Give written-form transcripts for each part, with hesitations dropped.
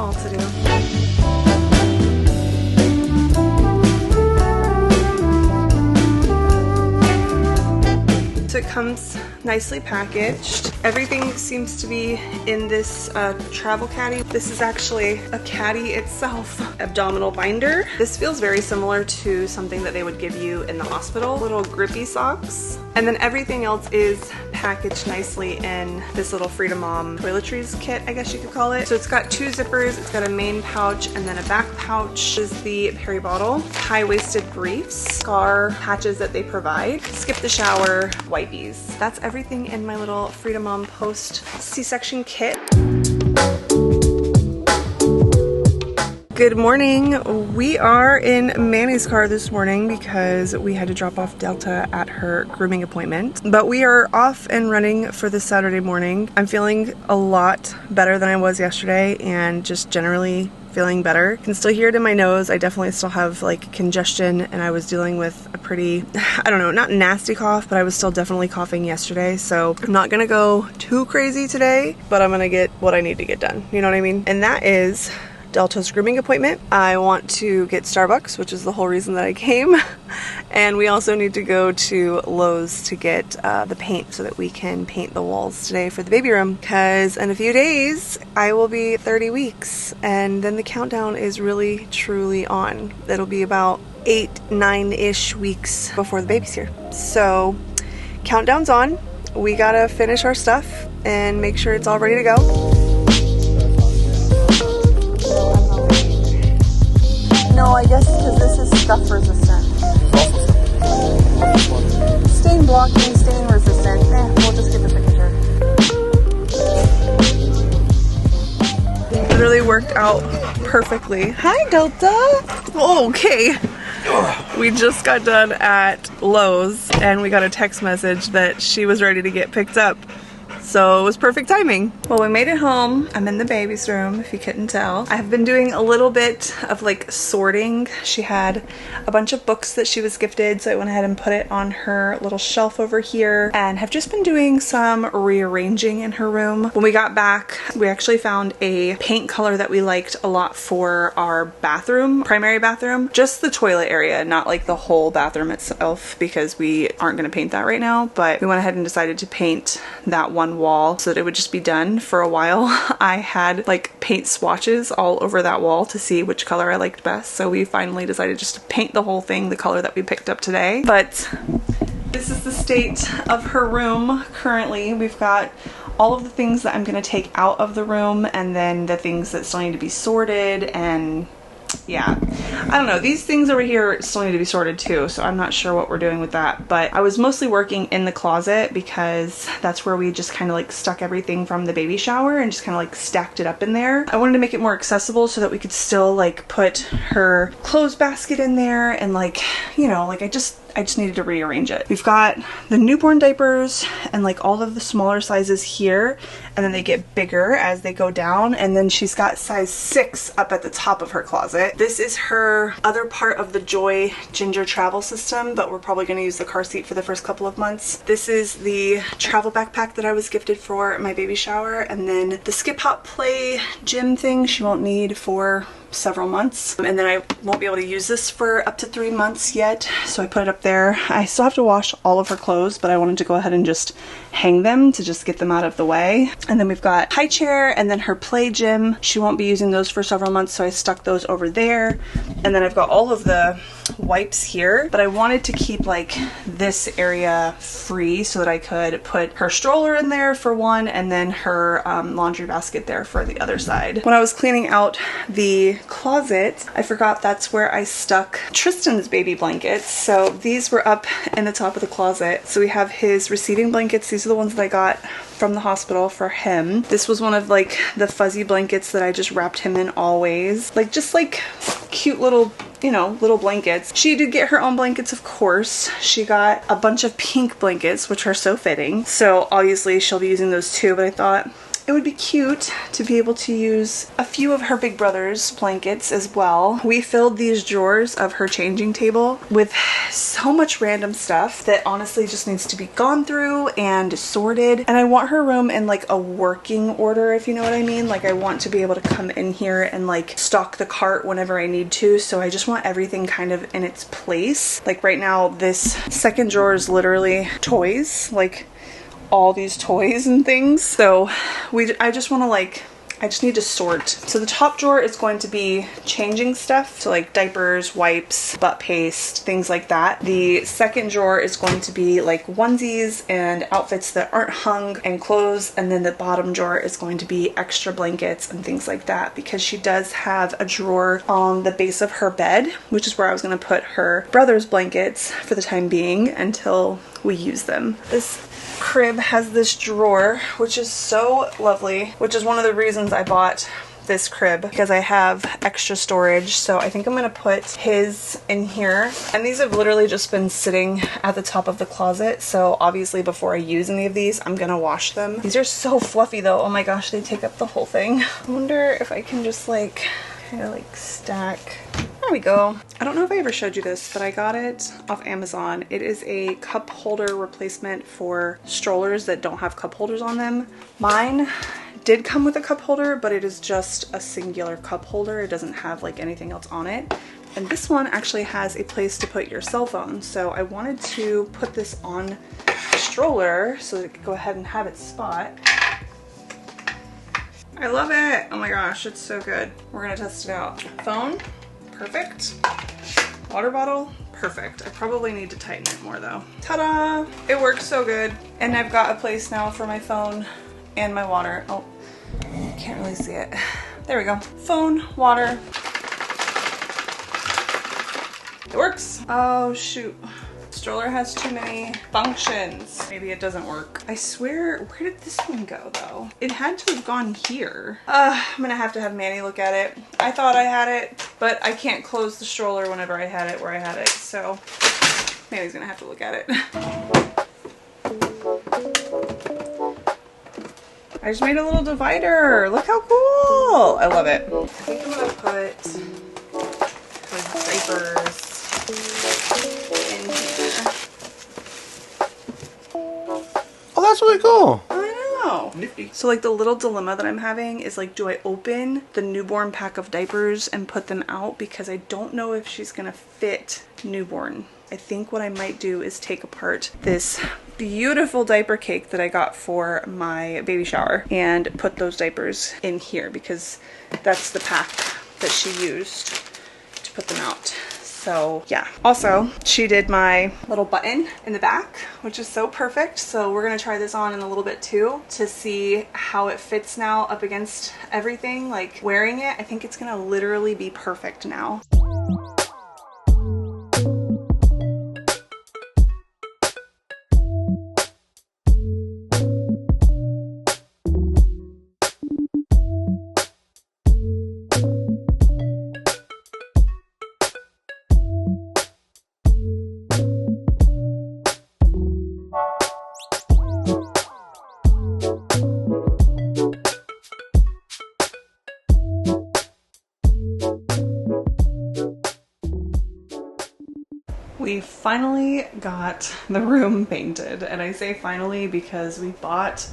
all to do. So it comes nicely packaged. Everything seems to be in this travel caddy. This is actually a caddy itself. Abdominal binder. This feels very similar to something that they would give you in the hospital. Little grippy socks. And then everything else is packaged nicely in this little Freedom Mom toiletries kit, I guess you could call it. So it's got 2 zippers, it's got a main pouch and then a back pouch. This is the peri bottle, high-waisted briefs, scar patches that they provide, skip the shower, wipies. That's everything in my little Freedom Mom post C-section kit. Good morning. We are in Manny's car this morning because we had to drop off Delta at her grooming appointment. But we are off and running for this Saturday morning. I'm feeling a lot better than I was yesterday and just generally feeling better. I can still hear it in my nose. I definitely still have like congestion and I was dealing with a pretty, I don't know, not nasty cough, but I was still definitely coughing yesterday. So I'm not gonna go too crazy today, but I'm gonna get what I need to get done. You know what I mean? And that is Delta's grooming appointment. I want to get Starbucks, which is the whole reason that I came. And we also need to go to Lowe's to get the paint so that we can paint the walls today for the baby room. Because in a few days, I will be 30 weeks. And then the countdown is really, truly on. It'll be about 8, 9-ish weeks before the baby's here. So countdown's on. We gotta finish our stuff and make sure it's all ready to go. No, I guess because this is scuff resistant. Stain blocking, stain resistant. We'll just get the picture. Literally worked out perfectly. Hi, Delta. Oh, okay. We just got done at Lowe's and we got a text message that she was ready to get picked up. So it was perfect timing. Well, we made it home. I'm in the baby's room, if you couldn't tell. I've been doing a little bit of like sorting. She had a bunch of books that she was gifted, so I went ahead and put it on her little shelf over here and have just been doing some rearranging in her room. When we got back, we actually found a paint color that we liked a lot for our bathroom, primary bathroom, just the toilet area, not like the whole bathroom itself, because we aren't gonna paint that right now, but we went ahead and decided to paint that one wall so that it would just be done for a while. I had like paint swatches all over that wall to see which color I liked best, so we finally decided just to paint the whole thing the color that we picked up today. But this is the state of her room currently. We've got all of the things that I'm gonna take out of the room and then the things that still need to be sorted, and yeah, I don't know, these things over here still need to be sorted too, so I'm not sure what we're doing with that. But I was mostly working in the closet because that's where we just kind of like stuck everything from the baby shower and just kind of like stacked it up in there. I wanted to make it more accessible so that we could still like put her clothes basket in there and like, you know, like I just needed to rearrange it. We've got the newborn diapers and like all of the smaller sizes here, and then they get bigger as they go down, and then she's got size 6 up at the top of her closet. This is her other part of the Joy Ginger travel system, but we're probably going to use the car seat for the first couple of months. This is the travel backpack that I was gifted for my baby shower, and then the skip hop play gym thing she won't need for several months, and then I won't be able to use this for up to 3 months yet, so I put it up there. I still have to wash all of her clothes, but I wanted to go ahead and just hang them to just get them out of the way. And then we've got high chair and then her play gym. She won't be using those for several months, so I stuck those over there. And then I've got all of the wipes here, but I wanted to keep like this area free so that I could put her stroller in there for one, and then her laundry basket there for the other side. When I was cleaning out the closet, I forgot that's where I stuck Tristan's baby blankets. So these were up in the top of the closet. So we have his receiving blankets. These are the ones that I got from the hospital for him. This was one of like the fuzzy blankets that I just wrapped him in always. Like just like cute little, you know, little blankets. She did get her own blankets, of course. She got a bunch of pink blankets, which are so fitting. So obviously she'll be using those too, but I thought it would be cute to be able to use a few of her big brother's blankets as well. We filled these drawers of her changing table with so much random stuff that honestly just needs to be gone through and sorted. And I want her room in like a working order, if you know what I mean. Like I want to be able to come in here and like stock the cart whenever I need to. So I just want everything kind of in its place. Like right now, this second drawer is literally toys, like all these toys and things. So I just want to like, I just need to sort. So the top drawer is going to be changing stuff. So like diapers, wipes, butt paste, things like that. The second drawer is going to be like onesies and outfits that aren't hung and clothes. And then the bottom drawer is going to be extra blankets and things like that, because she does have a drawer on the base of her bed, which is where I was going to put her brother's blankets for the time being until we use them. This crib has this drawer, which is so lovely, which is one of the reasons I bought this crib, because I have extra storage. So I think I'm gonna put his in here. And these have literally just been sitting at the top of the closet. So obviously before I use any of these, I'm gonna wash them. These are so fluffy though. Oh my gosh, they take up the whole thing. I wonder if I can just like kind of like stack. There we go. I don't know if I ever showed you this, but I got it off Amazon. It is a cup holder replacement for strollers that don't have cup holders on them. Mine did come with a cup holder, but it is just a singular cup holder. It doesn't have like anything else on it. And this one actually has a place to put your cell phone. So I wanted to put this on the stroller so that it could go ahead and have its spot. I love it. Oh my gosh, it's so good. We're gonna test it out. Phone, perfect. Water bottle, perfect. I probably need to tighten it more though. Ta-da! It works so good. And I've got a place now for my phone and my water. Oh, can't really see it. There we go. Phone, water. It works. Oh shoot. Stroller has too many functions. Maybe it doesn't work. I swear, where did this one go though? It had to have gone here. I'm gonna have to have Manny look at it. I thought I had it, but I can't close the stroller whenever I had it where I had it. So Manny's gonna have to look at it. I just made a little divider. Look how cool. I love it. I think I'm gonna put her diapers in here. Oh, that's really cool. I know. Nifty. So like the little dilemma that I'm having is like, do I open the newborn pack of diapers and put them out? Because I don't know if she's gonna fit newborn. I think what I might do is take apart this beautiful diaper cake that I got for my baby shower and put those diapers in here, because that's the pack that she used to put them out. So yeah. Also, she did my little button in the back, which is so perfect. So we're gonna try this on in a little bit too, to see how it fits now up against everything. Like wearing it, I think it's gonna literally be perfect now. We finally got the room painted, and I say finally because we bought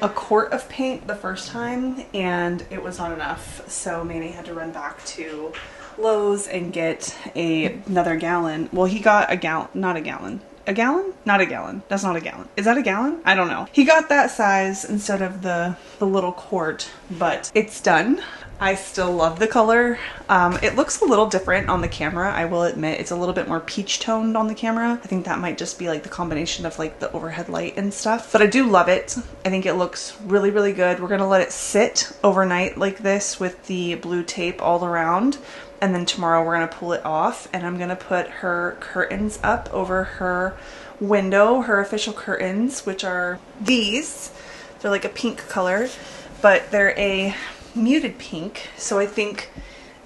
a quart of paint the first time and it was not enough, so Manny had to run back to Lowe's and get another gallon. Well, he got a gallon, not a gallon. A gallon? Not a gallon. That's not a gallon. Is that a gallon? I don't know. He got that size instead of the little quart, but it's done. I still love the color. It looks a little different on the camera, I will admit. It's a little bit more peach toned on the camera. I think that might just be like the combination of like the overhead light and stuff, but I do love it. I think it looks really, really good. We're gonna let it sit overnight like this with the blue tape all around. And then tomorrow we're gonna pull it off, and I'm gonna put her curtains up over her window, her official curtains, which are these. They're like a pink color, but they're a muted pink, so I think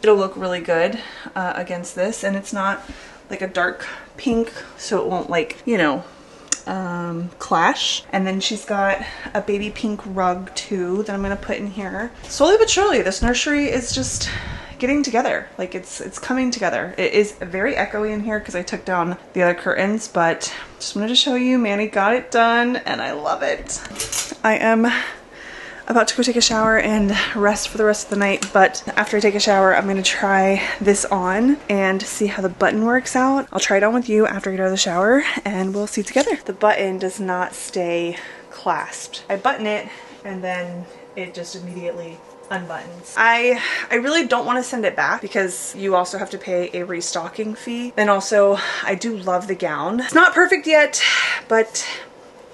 it'll look really good against this. And it's not like a dark pink, so it won't like, you know, Clash. And then she's got a baby pink rug too that I'm gonna put in here. Slowly but surely, this nursery is just getting together. Like it's coming together. It is very echoey in here because I took down the other curtains, but just wanted to show you Manny got it done and I love it. I am about to go take a shower and rest for the rest of the night, but after I take a shower I'm gonna try this on and see how the button works out. I'll try it on with you after I get out of the shower and we'll see together. The button does not stay clasped. I button it and then it just immediately unbuttons. I really don't want to send it back because you also have to pay a restocking fee. And also I do love the gown. It's not perfect yet, but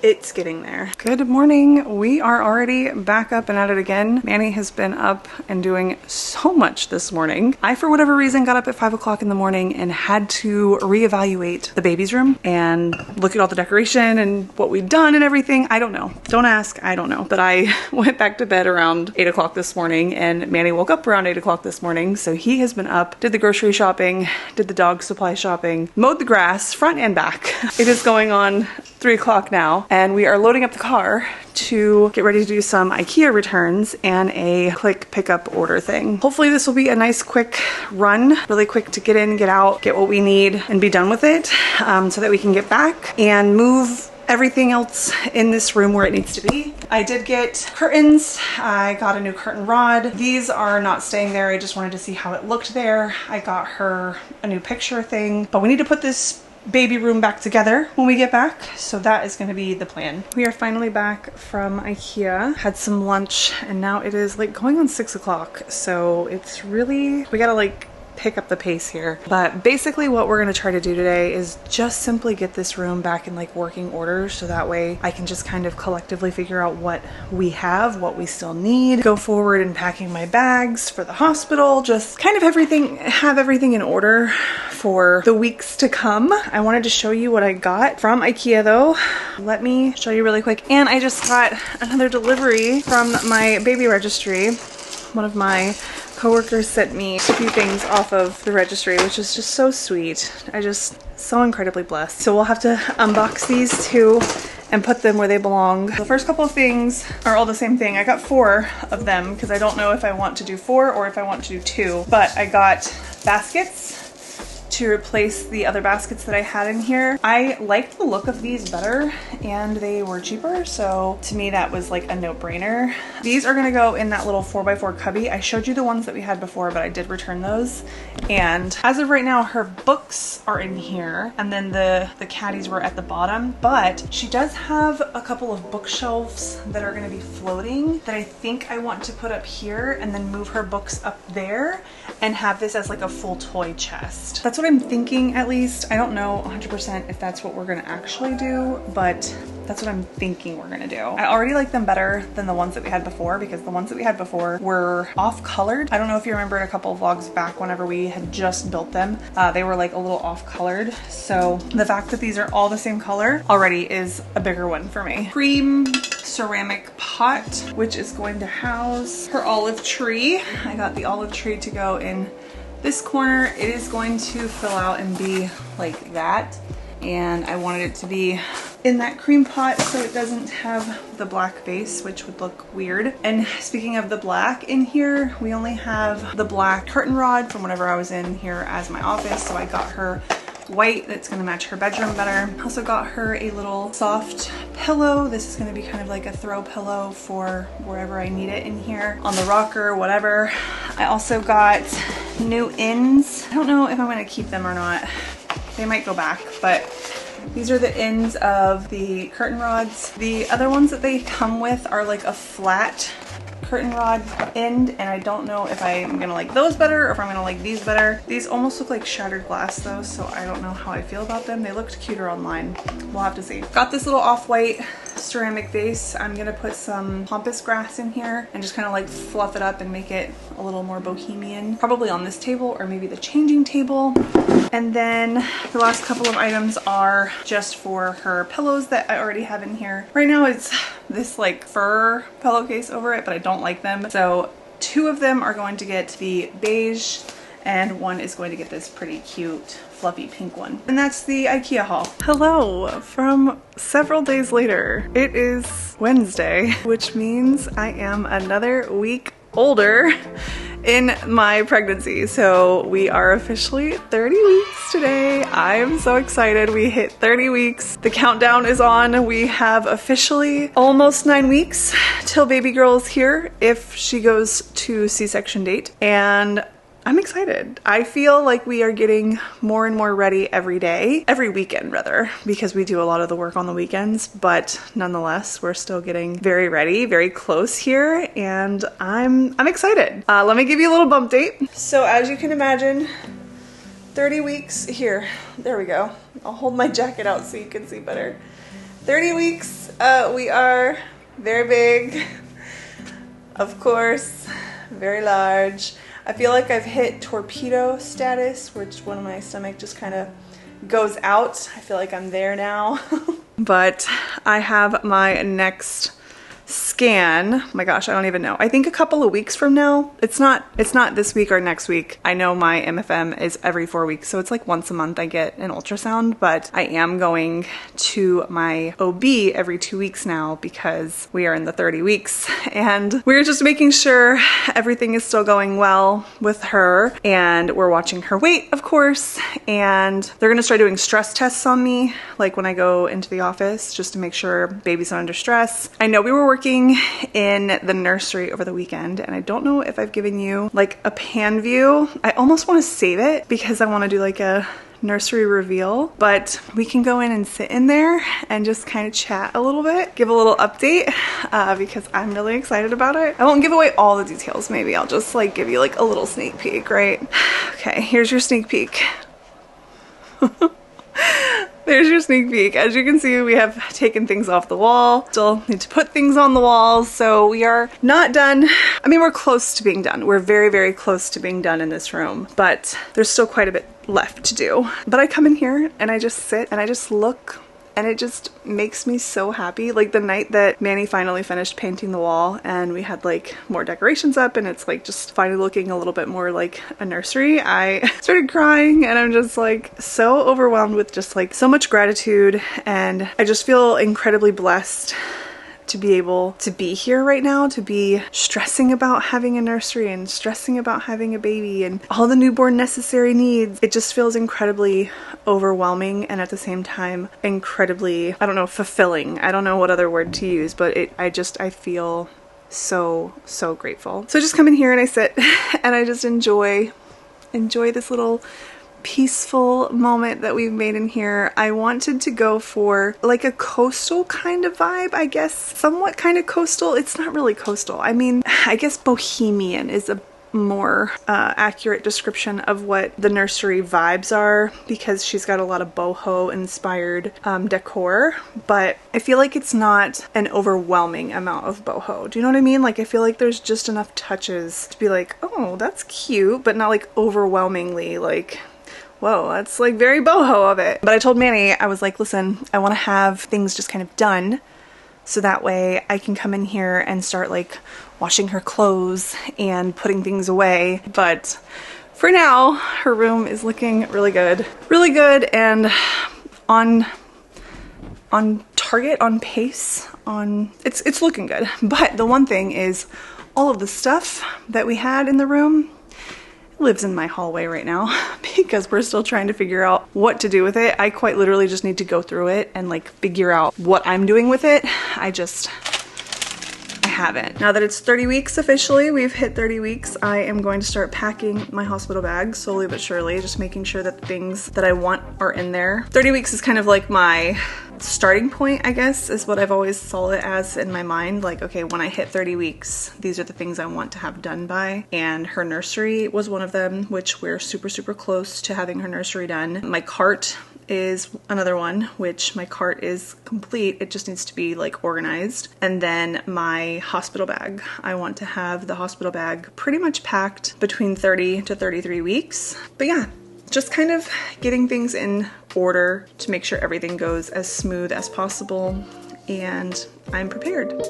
it's getting there. Good morning. We are already back up and at it again. Manny has been up and doing so much this morning. I, for whatever reason, got up at 5 o'clock in the morning and had to reevaluate the baby's room and look at all the decoration and what we'd done and everything. I don't know. Don't ask. I don't know. But I went back to bed around 8 o'clock this morning and Manny woke up around 8 o'clock this morning. So he has been up, did the grocery shopping, did the dog supply shopping, mowed the grass front and back. It is going on 3 o'clock now. And we are loading up the car to get ready to do some IKEA returns and a quick pickup order thing. Hopefully this will be a nice quick run, really quick to get in, get out, get what we need and be done with it so that we can get back and move everything else in this room where it needs to be. I did get curtains. I got a new curtain rod. These are not staying there. I just wanted to see how it looked there. I got her a new picture thing, but we need to put this baby room back together when we get back, so that is going to be the plan. We are finally back from IKEA, had some lunch, and now it is like going on 6 o'clock, so it's really, we gotta like pick up the pace here. But basically what we're going to try to do today is just simply get this room back in like working order, so that way I can just kind of collectively figure out what we have, what we still need, go forward in packing my bags for the hospital, just kind of have everything in order for the weeks to come. I wanted to show you what I got from IKEA though. Let me show you really quick. And I just got another delivery from my baby registry. One of my coworkers sent me a few things off of the registry, which is just so sweet. I just so incredibly blessed. So we'll have to unbox these two and put them where they belong. The first couple of things are all the same thing. I got 4 of them because I don't know if I want to do 4 or if I want to do 2, but I got baskets to replace the other baskets that I had in here. I liked the look of these better and they were cheaper, so to me that was like a no-brainer. These are gonna go in that little 4x4 cubby. I showed you the ones that we had before, but I did return those. And as of right now, her books are in here and then the caddies were at the bottom, but she does have a couple of bookshelves that are gonna be floating that I think I want to put up here and then move her books up there and have this as like a full toy chest. That's what I'm thinking, at least. I don't know 100% if that's what we're gonna actually do, but that's what I'm thinking we're gonna do. I already like them better than the ones that we had before because the ones that we had before were off-colored. I don't know if you remember in a couple of vlogs back whenever we had just built them, they were like a little off-colored. So the fact that these are all the same color already is a bigger one for me. Cream ceramic pot, which is going to house her olive tree. I got the olive tree to go in this corner. It is going to fill out and be like that, and I wanted it to be in that cream pot so it doesn't have the black base, which would look weird. And speaking of the black in here, we only have the black curtain rod from whenever I was in here as my office, so I got her white that's gonna match her bedroom better. Also got her a little soft pillow. This is gonna be kind of like a throw pillow for wherever I need it in here, on the rocker, whatever. I also got new ends. I don't know if I'm gonna keep them or not. They might go back, but these are the ends of the curtain rods. The other ones that they come with are like a flat curtain rod end, and I don't know if I'm gonna like those better or if I'm gonna like these better. These almost look like shattered glass though, so I don't know how I feel about them. They looked cuter online. We'll have to see. Got this little off-white ceramic vase. I'm gonna put some pampas grass in here and just kind of like fluff it up and make it a little more bohemian, probably on this table or maybe the changing table. And then the last couple of items are just for her pillows that I already have in here. Right now it's this like fur pillowcase over it, but I don't like them. So 2 of them are going to get the beige and one is going to get this pretty cute fluffy pink one. And that's the IKEA haul. Hello from several days later. It is Wednesday, which means I am another week older in my pregnancy. So we are officially 30 weeks today. I am so excited. We hit 30 weeks. The countdown is on. We have officially almost 9 weeks till baby girl is here if she goes to C-section date. And I'm excited. I feel like we are getting more and more ready every day, every weekend rather, because we do a lot of the work on the weekends, but nonetheless, we're still getting very ready, very close here, and I'm excited. Let me give you a little bump date. So as you can imagine, 30 weeks here. There we go. I'll hold my jacket out so you can see better. 30 weeks, we are very big, of course, very large. I feel like I've hit torpedo status, which when my stomach just kind of goes out. I feel like I'm there now. But I have my next scan. My gosh, I don't even know. I think a couple of weeks from now. It's not this week or next week. I know my MFM is every 4 weeks, so it's like once a month I get an ultrasound, but I am going to my OB every 2 weeks now because we are in the 30 weeks and we're just making sure everything is still going well with her, and we're watching her weight, of course, and they're gonna start doing stress tests on me like when I go into the office just to make sure baby's not under stress. I know we were working in the nursery over the weekend, and I don't know if I've given you like a pan view. I almost want to save it because I want to do like a nursery reveal, but we can go in and sit in there and just kind of chat a little bit, give a little update because I'm really excited about it. I won't give away all the details. Maybe I'll just like give you like a little sneak peek, right? Okay, here's your sneak peek. There's your sneak peek. As you can see, we have taken things off the wall. Still need to put things on the walls, so we are not done. I mean, we're close to being done. We're very, very close to being done in this room, but there's still quite a bit left to do. But I come in here and I just sit and I just look, and it just makes me so happy. Like the night that Manny finally finished painting the wall and we had like more decorations up and it's like just finally looking a little bit more like a nursery, I started crying, and I'm just like so overwhelmed with just like so much gratitude, and I just feel incredibly blessed to be able to be here right now, to be stressing about having a nursery and stressing about having a baby and all the newborn necessary needs. It just feels incredibly overwhelming and at the same time incredibly, I don't know, fulfilling. I don't know what other word to use, but I feel so grateful. So I just come in here and I sit and I just enjoy this little peaceful moment that we've made in here. I wanted to go for like a coastal kind of vibe, I guess. Somewhat kind of coastal. It's not really coastal. I mean, I guess bohemian is a more accurate description of what the nursery vibes are, because she's got a lot of boho inspired decor, but I feel like it's not an overwhelming amount of boho. Do you know what I mean? Like I feel like there's just enough touches to be like, oh, that's cute, but not like overwhelmingly like, whoa, that's like very boho of it. But I told Manny, I was like, listen, I want to have things just kind of done so that way I can come in here and start like washing her clothes and putting things away. But for now, her room is looking really good and on target, on pace, it's looking good. But the one thing is all of the stuff that we had in the room lives in my hallway right now because we're still trying to figure out what to do with it. I quite literally just need to go through it and like figure out what I'm doing with it. I haven't. Now that it's 30 weeks officially, we've hit 30 weeks, I am going to start packing my hospital bag slowly but surely, just making sure that the things that I want are in there. 30 weeks is kind of like my starting point, I guess, is what I've always saw it as in my mind. Like, okay, when I hit 30 weeks, these are the things I want to have done by. And her nursery was one of them, which we're super close to having her nursery done. My cart is another one, which my cart is complete. It just needs to be like organized. And then my hospital bag. I want to have the hospital bag pretty much packed between 30 to 33 weeks. But yeah, just kind of getting things in order to make sure everything goes as smooth as possible, and I'm prepared.